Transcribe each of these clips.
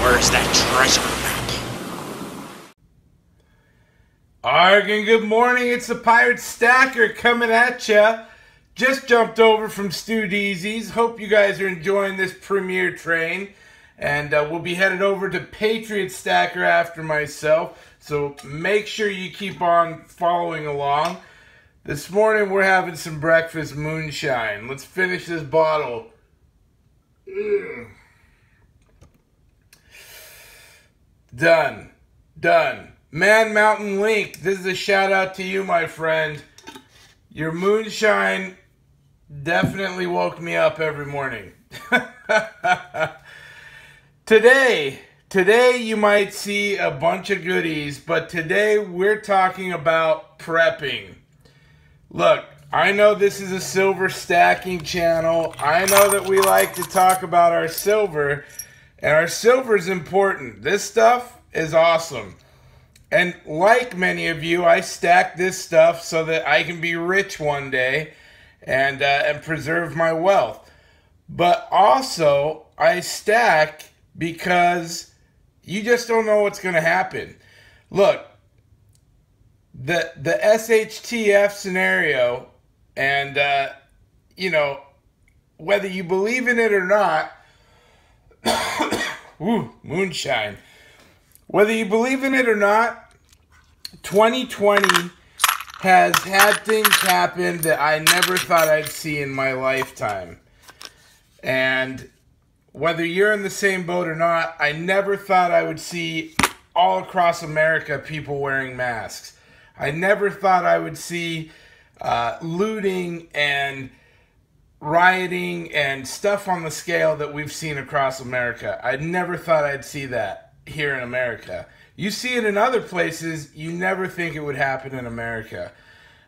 Where's that treasure map? Arg and good morning, it's the Pirate Stacker coming at ya. Just jumped over from Stu Deezy's. Hope you guys are enjoying this premiere train. And we'll be headed over to Patriot Stacker after myself. So make sure you keep on following along. This morning we're having some breakfast moonshine. Let's finish this bottle. Done. Man Mountain Link, this is a shout out to you, my friend. Your moonshine definitely woke me up every morning. Today you might see a bunch of goodies, but today we're talking about prepping. Look, I know this is a silver stacking channel. I know that we like to talk about our silver, and our silver is important. This stuff is awesome. And like many of you, I stack this stuff so that I can be rich one day and preserve my wealth. But also, I stack because you just don't know what's going to happen. Look, the SHTF scenario, and, you know, whether you believe in it or not, woo, moonshine. Whether you believe in it or not, 2020 has had things happen that I never thought I'd see in my lifetime. And whether you're in the same boat or not, I never thought I would see all across America people wearing masks. I never thought I would see looting and rioting and stuff on the scale that we've seen across America. I never thought I'd see that here in America. You see it in other places, you never think it would happen in America.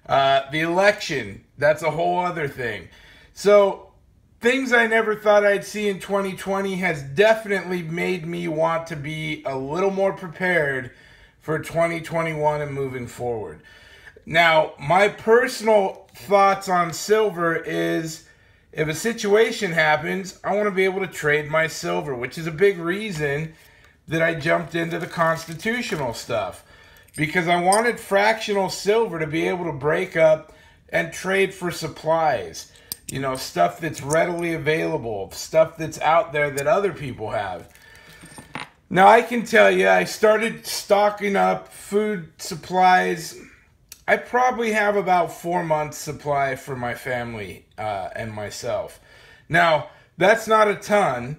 The election, that's a whole other thing. So, things I never thought I'd see in 2020 has definitely made me want to be a little more prepared for 2021 and moving forward. Now, my personal thoughts on silver is, if a situation happens, I want to be able to trade my silver, which is a big reason that I jumped into the constitutional stuff. Because I wanted fractional silver to be able to break up and trade for supplies. You know, stuff that's readily available, stuff that's out there that other people have. Now, I can tell you, I started stocking up food supplies. I probably have about 4 months supply for my family and myself. Now, that's not a ton,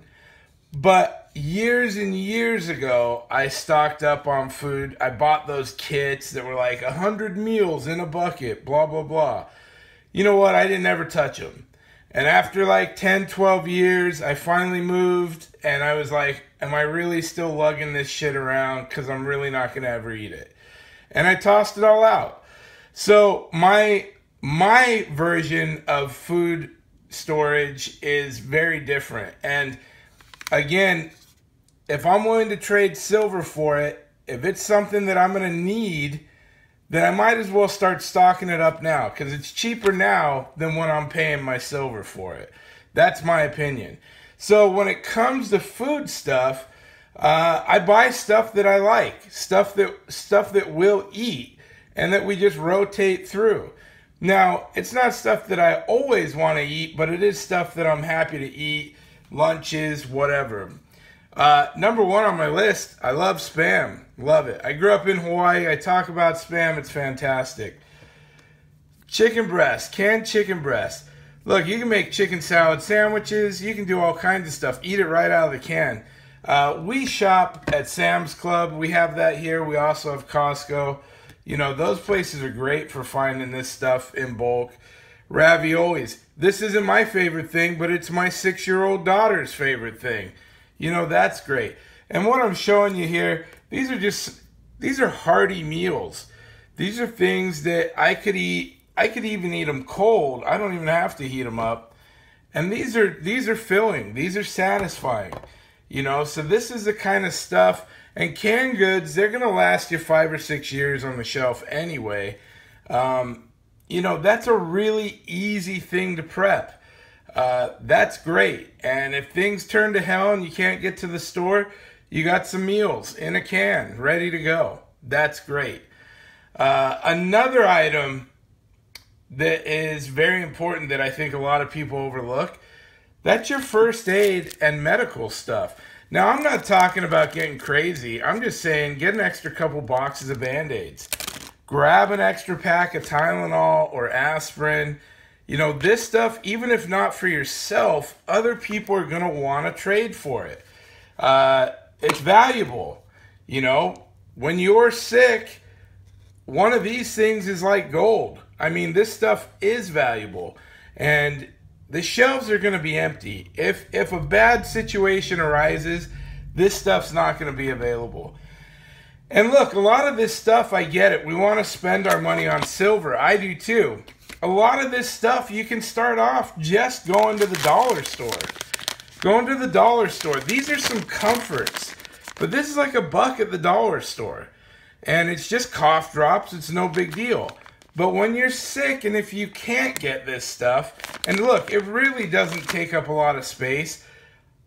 but years and years ago, I stocked up on food. I bought those kits that were like 100 meals in a bucket, blah, blah, blah. You know what? I didn't ever touch them. And after like 10, 12 years, I finally moved, and I was like, am I really still lugging this shit around? Because I'm really not going to ever eat it. And I tossed it all out. So my version of food storage is very different. And again, if I'm willing to trade silver for it, if it's something that I'm going to need, then I might as well start stocking it up now, because it's cheaper now than when I'm paying my silver for it. That's my opinion. So when it comes to food stuff, I buy stuff that I like, stuff that we'll eat, and that we just rotate through. Now, it's not stuff that I always want to eat, but it is stuff that I'm happy to eat, lunches, whatever. Number one on my list, I love Spam. Love it. I grew up in Hawaii. I talk about Spam. It's fantastic. Chicken breast. Canned chicken breast. Look, you can make chicken salad sandwiches. You can do all kinds of stuff. Eat it right out of the can. We shop at Sam's Club. We have that here. We also have Costco. You know, those places are great for finding this stuff in bulk. Raviolis. This isn't my favorite thing, but it's my 6-year-old daughter's favorite thing. You know, that's great. And what I'm showing you here, these are hearty meals. These are things that I could eat. I could even eat them cold. I don't even have to heat them up. And these are filling. These are satisfying. You know, so this is the kind of stuff. And canned goods, they're going to last you 5 or 6 years on the shelf anyway. You know, that's a really easy thing to prep. that's great. And if things turn to hell and you can't get to the store, you got some meals in a can ready to go. That's great. Another item that is very important that I think a lot of people overlook, that's your first aid and medical stuff. Now, I'm not talking about getting crazy. I'm just saying get an extra couple boxes of Band-Aids. Grab an extra pack of Tylenol or aspirin. You know, this stuff, even if not for yourself, other people are going to want to trade for it. It's valuable. You know, when you're sick, one of these things is like gold. I mean, this stuff is valuable. And the shelves are going to be empty. If a bad situation arises, this stuff's not going to be available. And look, a lot of this stuff, I get it. We want to spend our money on silver. I do too. A lot of this stuff, you can start off just going to the dollar store. Going to the dollar store. These are some comforts. But this is like $1 at the dollar store. And it's just cough drops. It's no big deal. But when you're sick and if you can't get this stuff, and look, it really doesn't take up a lot of space.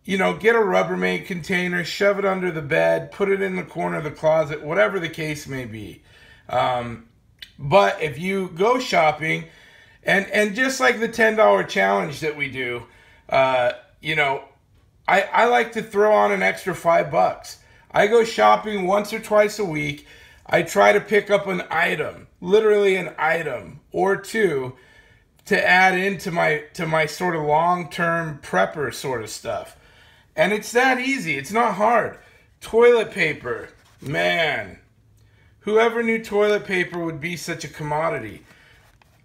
You know, get a Rubbermaid container, shove it under the bed, put it in the corner of the closet, whatever the case may be. But if you go shopping, and just like the $10 challenge that we do, you know, I like to throw on an extra $5. I go shopping once or twice a week. I try to pick up an item, literally an item or two, to add into my sort of long-term prepper sort of stuff. And it's that easy. It's not hard. Toilet paper. Man, whoever knew toilet paper would be such a commodity.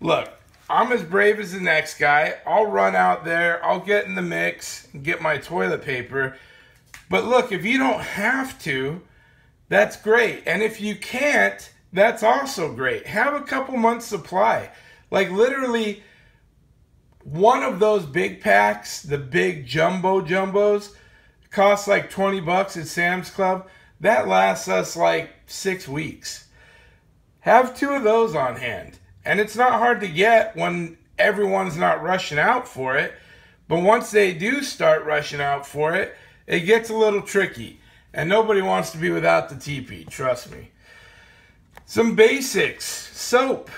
Look, I'm as brave as the next guy. I'll run out there. I'll get in the mix and get my toilet paper. But look, if you don't have to, that's great. And if you can't, that's also great. Have a couple months supply. Like literally one of those big packs, the big jumbos, costs like $20 at Sam's Club. That lasts us like 6 weeks. Have 2 of those on hand. And it's not hard to get when everyone's not rushing out for it. But once they do start rushing out for it, it gets a little tricky. And nobody wants to be without the teepee, trust me. Some basics. Soap.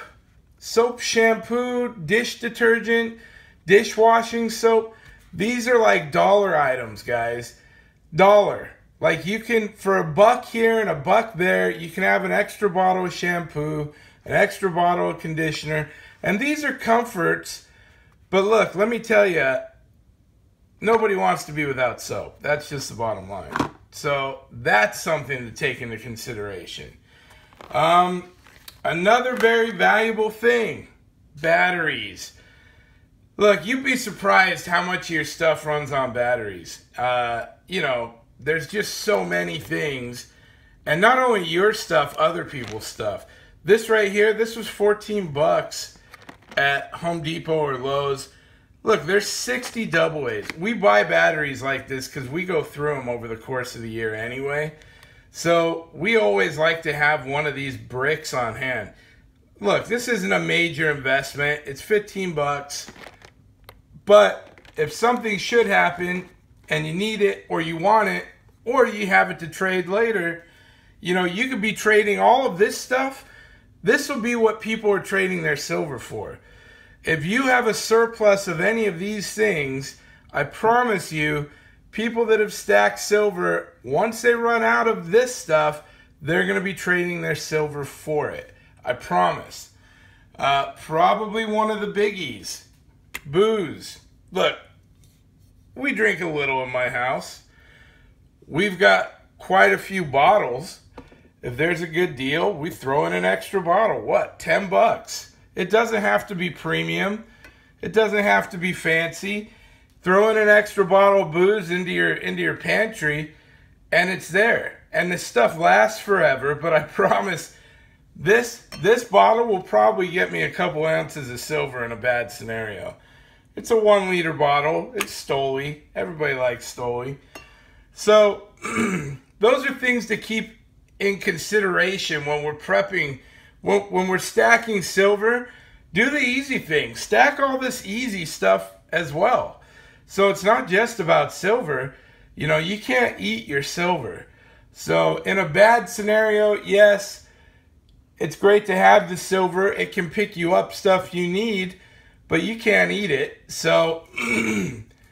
Soap, shampoo, dish detergent, dishwashing soap. These are like dollar items, guys. Dollar. Like you can, for $1 here and $1 there, you can have an extra bottle of shampoo, an extra bottle of conditioner. And these are comforts. But look, let me tell you, nobody wants to be without soap. That's just the bottom line. So that's something to take into consideration. Another very valuable thing, batteries. Look, you'd be surprised how much of your stuff runs on batteries. You know, there's just so many things. And not only your stuff, other people's stuff. This right here, this was $14 at Home Depot or Lowe's. Look, there's 60 AA's. We buy batteries like this because we go through them over the course of the year anyway. So we always like to have one of these bricks on hand. Look, this isn't a major investment. It's $15. But if something should happen and you need it or you want it or you have it to trade later, you know, you could be trading all of this stuff. This will be what people are trading their silver for. If you have a surplus of any of these things, I promise you, people that have stacked silver, once they run out of this stuff, they're going to be trading their silver for it. I promise. Probably one of the biggies. Booze. Look, we drink a little in my house. We've got quite a few bottles. If there's a good deal, we throw in an extra bottle. What? $10. It doesn't have to be premium. It doesn't have to be fancy. Throw in an extra bottle of booze into your pantry, and it's there. And this stuff lasts forever, but I promise this bottle will probably get me a couple ounces of silver in a bad scenario. It's a 1 liter bottle. It's Stoli. Everybody likes Stoli. So those are things to keep in consideration when we're prepping. When we're stacking silver, do the easy thing. Stack all this easy stuff as well. So it's not just about silver. You know, you can't eat your silver. So in a bad scenario, yes, it's great to have the silver. It can pick you up stuff you need, but you can't eat it. So,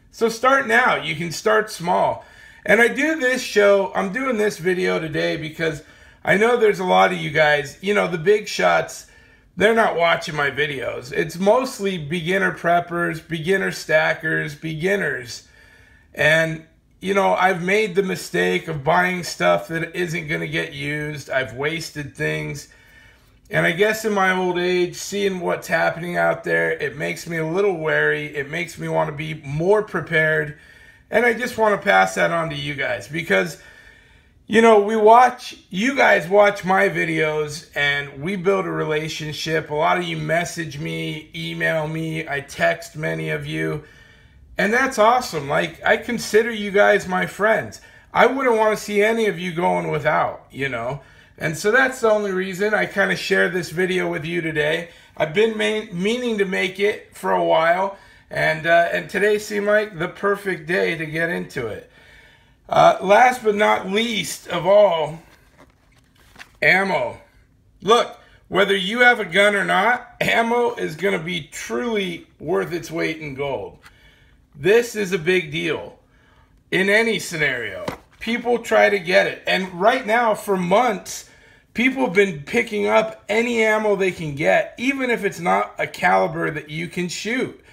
so start now. You can start small. And I do this show, I'm doing this video today because I know there's a lot of you guys, you know, the big shots, they're not watching my videos. It's mostly beginner preppers, beginner stackers, beginners. And, you know, I've made the mistake of buying stuff that isn't going to get used. I've wasted things. And I guess in my old age, seeing what's happening out there, it makes me a little wary. It makes me want to be more prepared. And I just want to pass that on to you guys because, you know, you guys watch my videos and we build a relationship. A lot of you message me, email me, I text many of you. And that's awesome. Like, I consider you guys my friends. I wouldn't want to see any of you going without, you know. And so that's the only reason I kind of share this video with you today. I've been meaning to make it for a while. And today seemed like the perfect day to get into it. Last but not least of all, ammo. Look, whether you have a gun or not, ammo is going to be truly worth its weight in gold. This is a big deal in any scenario. People try to get it. And right now, for months, people have been picking up any ammo they can get, even if it's not a caliber that you can shoot.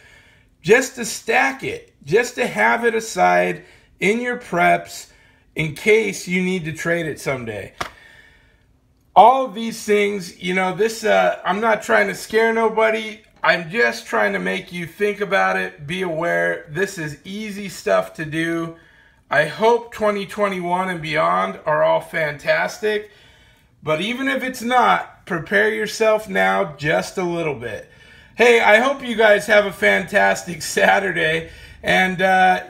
Just to stack it, just to have it aside in your preps in case you need to trade it someday. All of these things, you know, I'm not trying to scare nobody. I'm just trying to make you think about it, be aware. This is easy stuff to do. I hope 2021 and beyond are all fantastic. But even if it's not, prepare yourself now just a little bit. Hey, I hope you guys have a fantastic Saturday. And,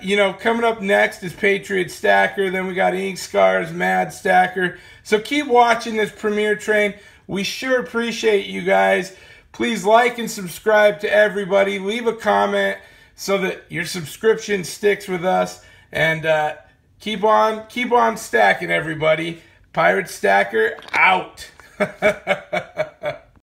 you know, coming up next is Patriot Stacker. Then we got Ink Scars, Mad Stacker. So keep watching this Premier Train. We sure appreciate you guys. Please like and subscribe to everybody. Leave a comment so that your subscription sticks with us. And keep on stacking, everybody. Pirate Stacker out.